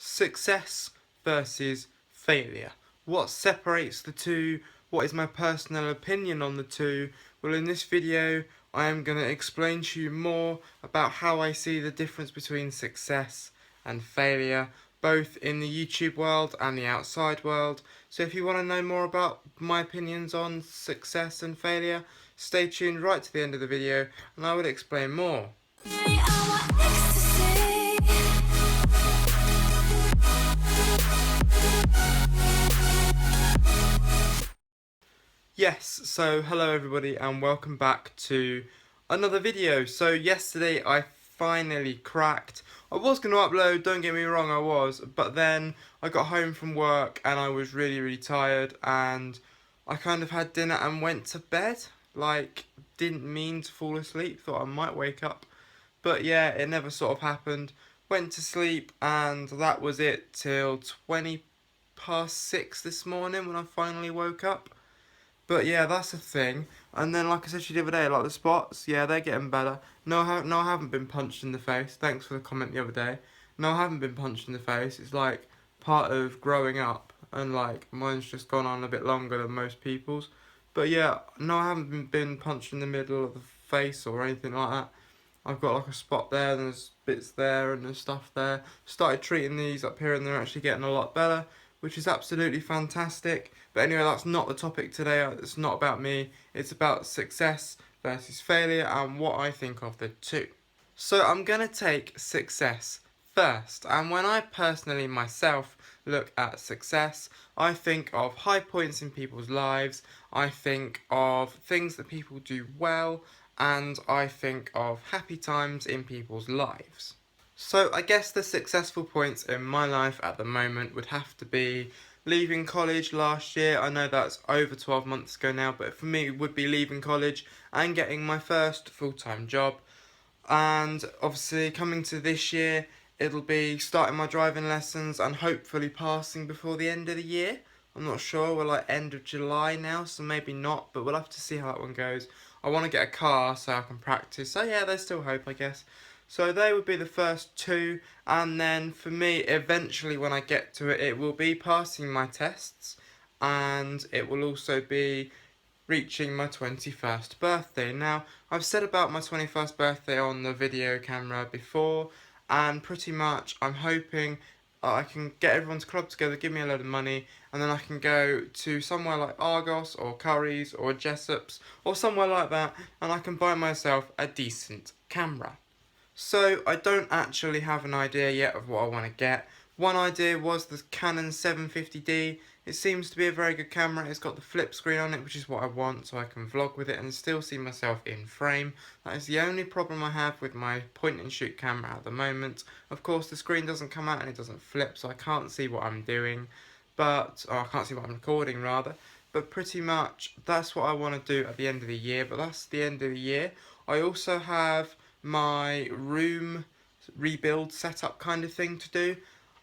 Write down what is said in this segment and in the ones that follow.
Success versus failure. What separates the two? What is my personal opinion on the two? Well, in this video, I am going to explain to you more about how I see the difference between success and failure, both in the YouTube world and the outside world. So if you want to know more about my opinions on success and failure, stay tuned right to the end of the video and I will explain more. Yes, so hello everybody and welcome back to another video. So yesterday I finally cracked. I was going to upload, don't get me wrong, I was, but then I got home from work and I was really tired and I kind of had dinner and went to bed. Like, didn't mean to fall asleep, thought I might wake up. But yeah, it never sort of happened. Went to sleep and that was it till 20 past 6 this morning when I finally woke up. But yeah, that's a thing. And then, like I said to you the other day, like the spots, yeah, they're getting better. No, I haven't been punched in the face. Thanks for the comment the other day. No, I haven't been punched in the face. It's like part of growing up, and like mine's just gone on a bit longer than most people's. But yeah, no, I haven't been punched in the middle of the face or anything like that. I've got like a spot there, and there's bits there, and there's stuff there. Started treating these up here, and they're actually getting a lot better, which is absolutely fantastic. But anyway, that's not the topic today. It's not about me. It's about success versus failure and what I think of the two. So I'm going to take success first. And when I personally myself look at success, I think of high points in people's lives. I think of things that people do well. And I think of happy times in people's lives. So I guess the successful points in my life at the moment would have to be leaving college last year. I know that's over 12 months ago now, but for me it would be leaving college and getting my first full-time job. And obviously coming to this year, it'll be starting my driving lessons and hopefully passing before the end of the year. I'm not sure, we're like end of July now, so maybe not, but we'll have to see how that one goes. I want to get a car so I can practice, so yeah, there's still hope, I guess. So they would be the first two, and then for me, eventually when I get to it, it will be passing my tests, and it will also be reaching my 21st birthday. Now, I've said about my 21st birthday on the video camera before, and pretty much I'm hoping I can get everyone's club together, give me a load of money, and then I can go to somewhere like Argos or Curry's or Jessop's or somewhere like that, and I can buy myself a decent camera. So I don't actually have an idea yet of what I want to get. One idea was the Canon 750D. It seems to be a very good camera. It's got the flip screen on it, which is what I want, so I can vlog with it and still see myself in frame. That is the only problem I have with my point and shoot camera at the moment. Of course, the screen doesn't come out and it doesn't flip, so I can't see what I'm doing. Or I can't see what I'm recording rather. But pretty much that's what I want to do at the end of the year. But that's the end of the year. I also have my room rebuild setup kind of thing to do.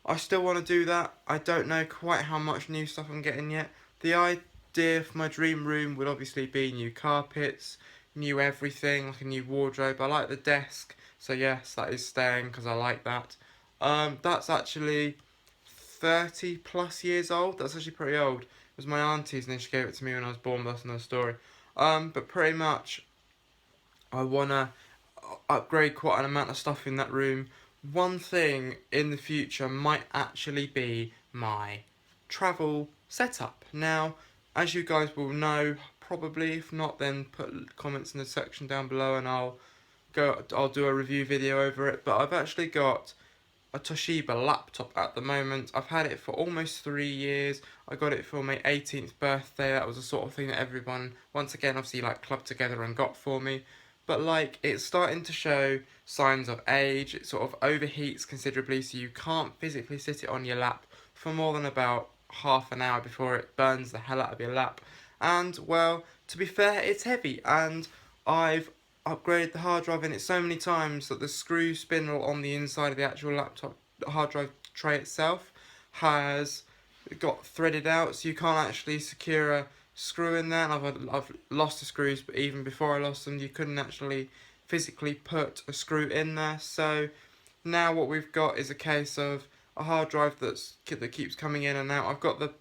I still want to do that. I don't know quite how much new stuff I'm getting yet. The idea for my dream room would obviously be new carpets, new everything, like a new wardrobe. I like the desk, so yes, that is staying because I like that. That's actually 30 plus years old. That's actually pretty old. It was my auntie's and then she gave it to me when I was born, but that's another story. But pretty much I want to upgrade quite an amount of stuff in that room. One thing in the future might actually be my travel setup. Now, as you guys will know, probably, if not then put comments in the section down below and I'll do a review video over it. But I've actually got a Toshiba laptop at the moment. I've had it for almost 3 years. I got it for my 18th birthday. That was the sort of thing that everyone, once again, obviously like clubbed together and got for me. But like, it's starting to show signs of age. It sort of overheats considerably, so you can't physically sit it on your lap for more than about half an hour before it burns the hell out of your lap. And well, to be fair, it's heavy, and I've upgraded the hard drive in it so many times that the screw spindle on the inside of the actual laptop hard drive tray itself has got threaded out, so you can't actually secure a screw in there. And I've lost the screws, but even before I lost them, you couldn't actually physically put a screw in there. So now what we've got is a case of a hard drive that keeps coming in and out. I've got the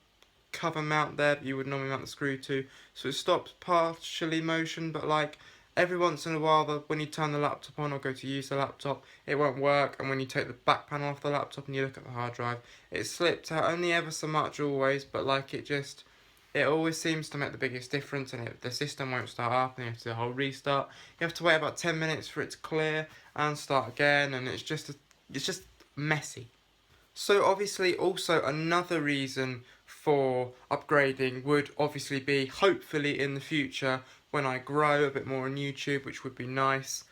cover mount there that you would normally mount the screw to, so it stops partially motion, but like every once in a while when you turn the laptop on or go to use the laptop, it won't work, and when you take the back panel off the laptop and you look at the hard drive, it slips out only ever so much always, but like it always seems to make the biggest difference, and the system won't start up, and you have to do a whole restart. You have to wait about 10 minutes for it to clear and start again, and it's just messy. So obviously also another reason for upgrading would obviously be, hopefully in the future, when I grow a bit more on YouTube, which would be nice,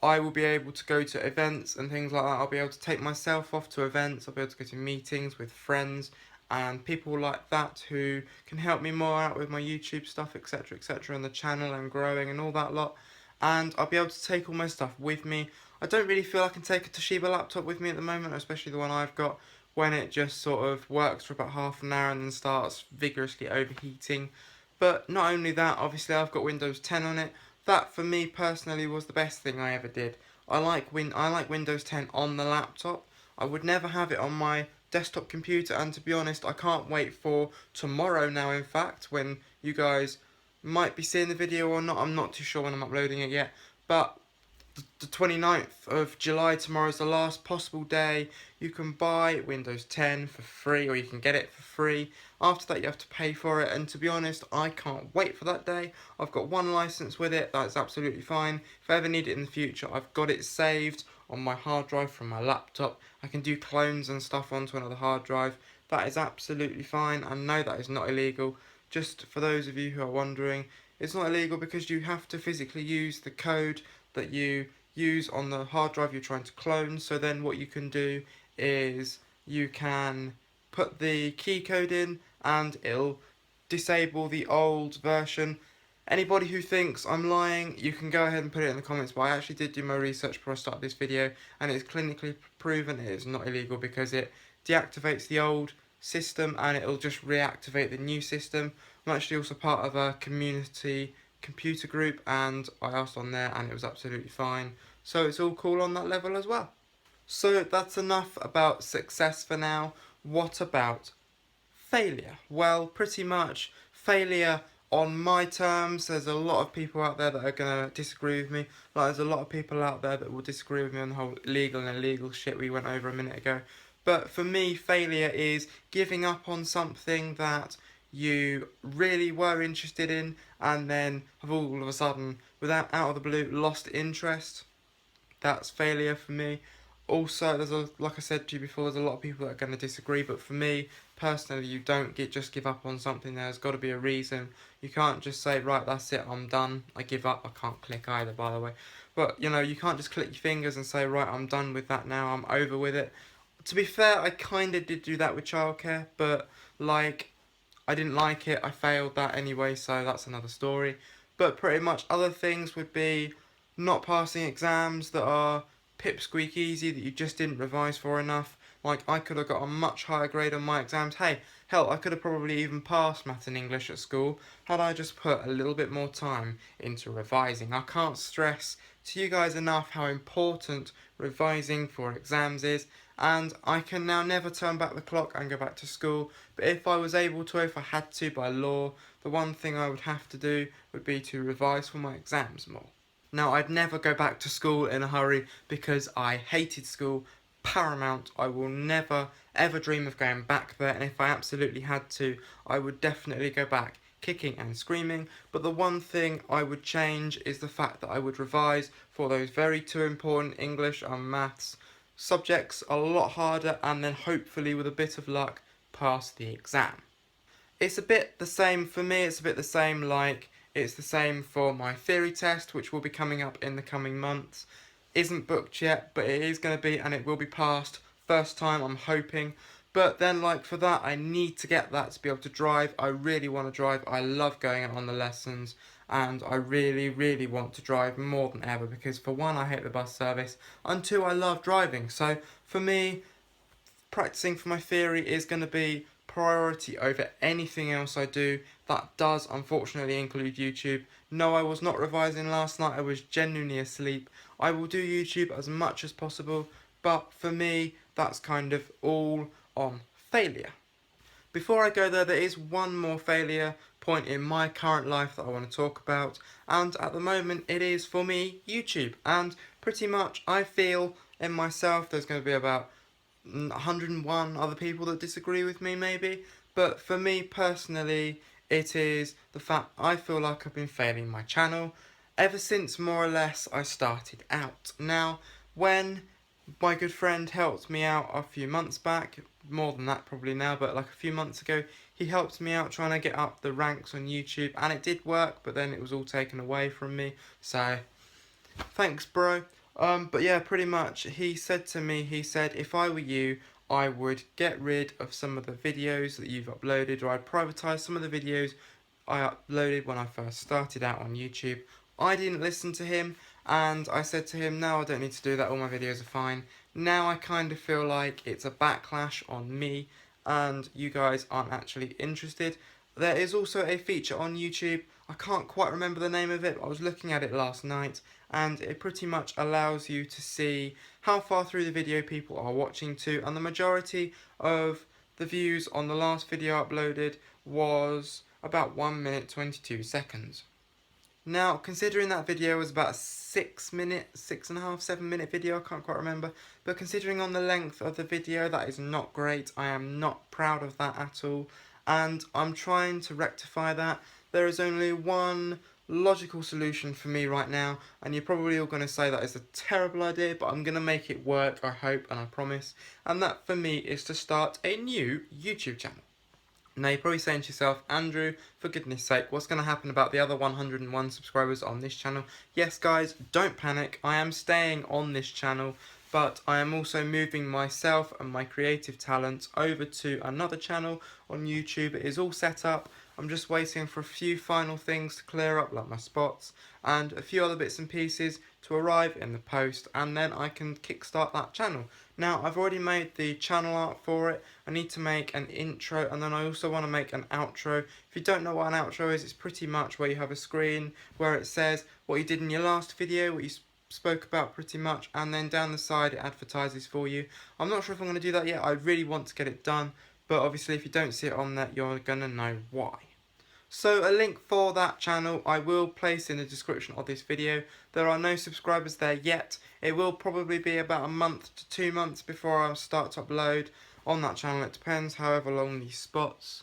I will be able to go to events and things like that. I'll be able to take myself off to events, I'll be able to go to meetings with friends and people like that who can help me more out with my YouTube stuff, etc, etc, and the channel and growing and all that lot. And I'll be able to take all my stuff with me. I don't really feel I can take a Toshiba laptop with me at the moment, especially the one I've got, when it just sort of works for about half an hour and then starts vigorously overheating. But not only that, obviously I've got Windows 10 on it. That for me personally was the best thing I ever did. I like Windows 10 on the laptop. I would never have it on my desktop computer, and to be honest, I can't wait for tomorrow now, in fact, when you guys might be seeing the video or not. I'm not too sure when I'm uploading it yet, but the 29th of July, tomorrow is the last possible day you can buy Windows 10 for free, or you can get it for free. After that you have to pay for it, and to be honest, I can't wait for that day. I've got one license with it, that's absolutely fine. If I ever need it in the future, I've got it saved on my hard drive from my laptop. I can do clones and stuff onto another hard drive. That is absolutely fine, and no, that is not illegal. Just for those of you who are wondering, it's not illegal because you have to physically use the code that you use on the hard drive you're trying to clone. So then what you can do is you can put the key code in and it'll disable the old version. Anybody who thinks I'm lying, you can go ahead and put it in the comments, but I actually did do my research before I started this video, and it's clinically proven it is not illegal because it deactivates the old system and it'll just reactivate the new system. I'm actually also part of a community computer group, and I asked on there and it was absolutely fine, so it's all cool on that level as well. So that's enough about success for now. What about failure? Well, pretty much failure on my terms. There's a lot of people out there that are going to disagree with me. Like, there's a lot of people out there that will disagree with me on the whole legal and illegal shit we went over a minute ago. But for me, failure is giving up on something that you really were interested in and then have all of a sudden, out of the blue, lost interest. That's failure for me. Also, like I said to you before, there's a lot of people that are going to disagree, but for me personally, you don't just give up on something. There's got to be a reason. You can't just say, right, that's it, I'm done, I give up. I can't click either, by the way, but you know, you can't just click your fingers and say, right, I'm done with that now, I'm over with it. To be fair, I kind of did do that with childcare, but like, I didn't like it, I failed that anyway, so that's another story. But pretty much other things would be not passing exams that are pipsqueak easy that you just didn't revise for enough. Like, I could have got a much higher grade on my exams. Hey, hell, I could have probably even passed math and English at school had I just put a little bit more time into revising. I can't stress to you guys enough how important revising for exams is, and I can now never turn back the clock and go back to school. But if I was able to, if I had to by law, the one thing I would have to do would be to revise for my exams more. Now, I'd never go back to school in a hurry because I hated school paramount. I will never ever dream of going back there, and if I absolutely had to, I would definitely go back kicking and screaming. But the one thing I would change is the fact that I would revise for those very two important English and maths subjects a lot harder, and then hopefully with a bit of luck pass the exam. It's a bit the same for me, it's the same for my theory test, which will be coming up in the coming months. Isn't booked yet, but it is going to be, and it will be passed first time, I'm hoping. But then, like, for that, I need to get that to be able to drive. I really want to drive. I love going out on the lessons, and I really, really want to drive more than ever because, for one, I hate the bus service, and two, I love driving. So, for me, practicing for my theory is going to be priority over anything else I do. That does unfortunately include YouTube. No, I was not revising last night, I was genuinely asleep. I will do YouTube as much as possible, but for me, that's kind of all on failure. Before I go there is one more failure point in my current life that I want to talk about, and at the moment it is, for me, YouTube. And pretty much I feel in myself there's going to be about 101 other people that disagree with me maybe, but for me personally it is the fact I feel like I've been failing my channel ever since more or less I started out. Now, when my good friend helped me out a few months back, more than that probably now, but like a few months ago, he helped me out trying to get up the ranks on YouTube, and it did work, but then it was all taken away from me, so thanks bro. But yeah, pretty much he said to me, he said if I were you, I would get rid of some of the videos that you've uploaded, or I'd privatise some of the videos I uploaded when I first started out on YouTube. I didn't listen to him, and I said to him, no, I don't need to do that, all my videos are fine. Now I kind of feel like it's a backlash on me, and you guys aren't actually interested. There is also a feature on YouTube, I can't quite remember the name of it, but I was looking at it last night, and it pretty much allows you to see how far through the video people are watching to, and the majority of the views on the last video uploaded was about 1 minute 22 seconds. Now, considering that video was about a 6.5, 7 minute video, I can't quite remember, but considering on the length of the video, that is not great. I am not proud of that at all, and I'm trying to rectify that. There is only one logical solution for me right now, and you're probably all going to say that is a terrible idea, but I'm going to make it work, I hope, and I promise, and that for me is to start a new YouTube channel. Now you're probably saying to yourself, Andrew, for goodness sake, what's going to happen about the other 101 subscribers on this channel? Yes guys, don't panic, I am staying on this channel, but I am also moving myself and my creative talents over to another channel on YouTube. It is all set up, I'm just waiting for a few final things to clear up, like my spots, and a few other bits and pieces to arrive in the post, and then I can kickstart that channel. Now, I've already made the channel art for it. I need to make an intro, and then I also want to make an outro. If you don't know what an outro is, it's pretty much where you have a screen where it says what you did in your last video, what you spoke about pretty much, and then down the side it advertises for you. I'm not sure if I'm going to do that yet. I really want to get it done, but obviously if you don't see it on there, you're going to know why. So a link for that channel I will place in the description of this video. There are no subscribers there yet. It will probably be about a month to 2 months before I'll start to upload on that channel. It depends however long these spots,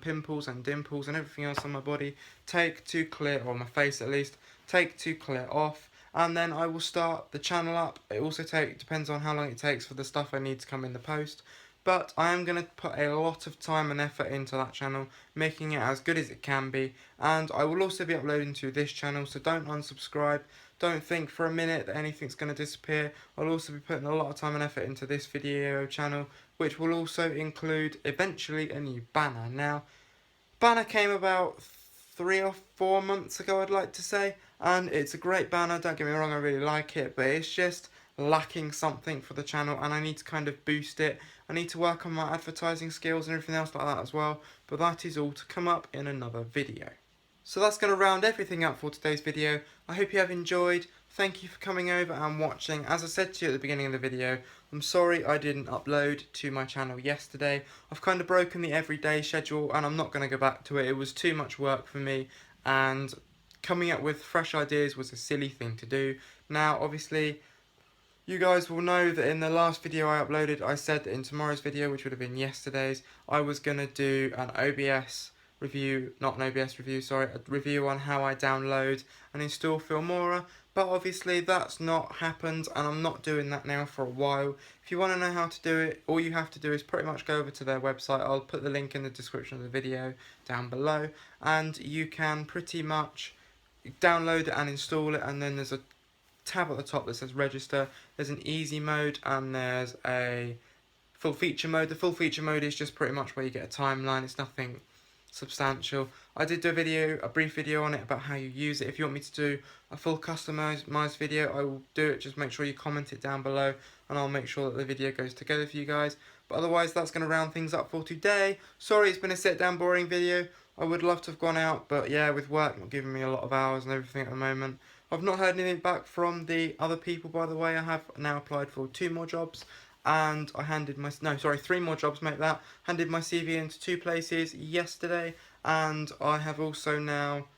pimples and dimples and everything else on my body take to clear, or my face at least, take to clear off. And then I will start the channel up. It also depends on how long it takes for the stuff I need to come in the post. But I am going to put a lot of time and effort into that channel, making it as good as it can be. And I will also be uploading to this channel, so don't unsubscribe. Don't think for a minute that anything's going to disappear. I'll also be putting a lot of time and effort into this video channel, which will also include, eventually, a new banner. Now, banner came about 3 or 4 months ago, I'd like to say. And it's a great banner, don't get me wrong, I really like it. But it's just lacking something for the channel, and I need to kind of boost it. I need to work on my advertising skills and everything else like that as well, but that is all to come up in another video. So that's going to round everything up for today's video. I hope you have enjoyed. Thank you for coming over and watching. As I said to you at the beginning of the video, I'm sorry I didn't upload to my channel yesterday. I've kind of broken the everyday schedule, and I'm not going to go back to it. It was too much work for me, and coming up with fresh ideas was a silly thing to do. Now, obviously, you guys will know that in the last video I uploaded, I said that in tomorrow's video, which would have been yesterday's, I was going to do an OBS review, not an OBS review, sorry, a review on how I download and install Filmora, but obviously that's not happened, and I'm not doing that now for a while. If you want to know how to do it, all you have to do is pretty much go over to their website. I'll put the link in the description of the video down below, and you can pretty much download it and install it, and then there's a tab at the top that says register. There's an easy mode and there's a full feature mode. The full feature mode is just pretty much where you get a timeline. It's nothing substantial. I did do a brief video on it about how you use it. If you want me to do a full customized video, I will do it. Just make sure you comment it down below, and I'll make sure that the video goes together for you guys. But otherwise, that's going to round things up for today. Sorry it's been a sit down boring video. I would love to have gone out, but yeah, with work not giving me a lot of hours and everything at the moment. I've not heard anything back from the other people, by the way. I have now applied for 2 more jobs, and I handed my, no sorry, 3 more jobs make that, handed my CV into 2 places yesterday, and I have also now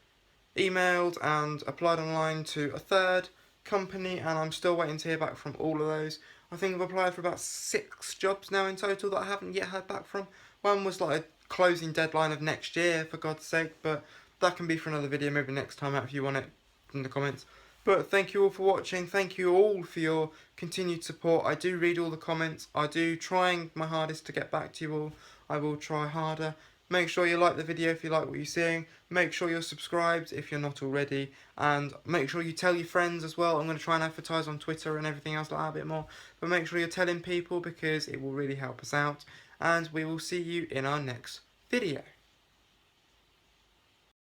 emailed and applied online to a 3rd company, and I'm still waiting to hear back from all of those. I think I've applied for about 6 jobs now in total that I haven't yet heard back from. One was like a closing deadline of next year, for God's sake, but that can be for another video, maybe next time out if you want it in the comments. But thank you all for watching, thank you all for your continued support. I do read all the comments, I do trying my hardest to get back to you all. I will try harder. Make sure you like the video if you like what you're seeing. Make sure you're subscribed if you're not already. And make sure you tell your friends as well. I'm going to try and advertise on Twitter and everything else like that a bit more. But make sure you're telling people because it will really help us out. And we will see you in our next video.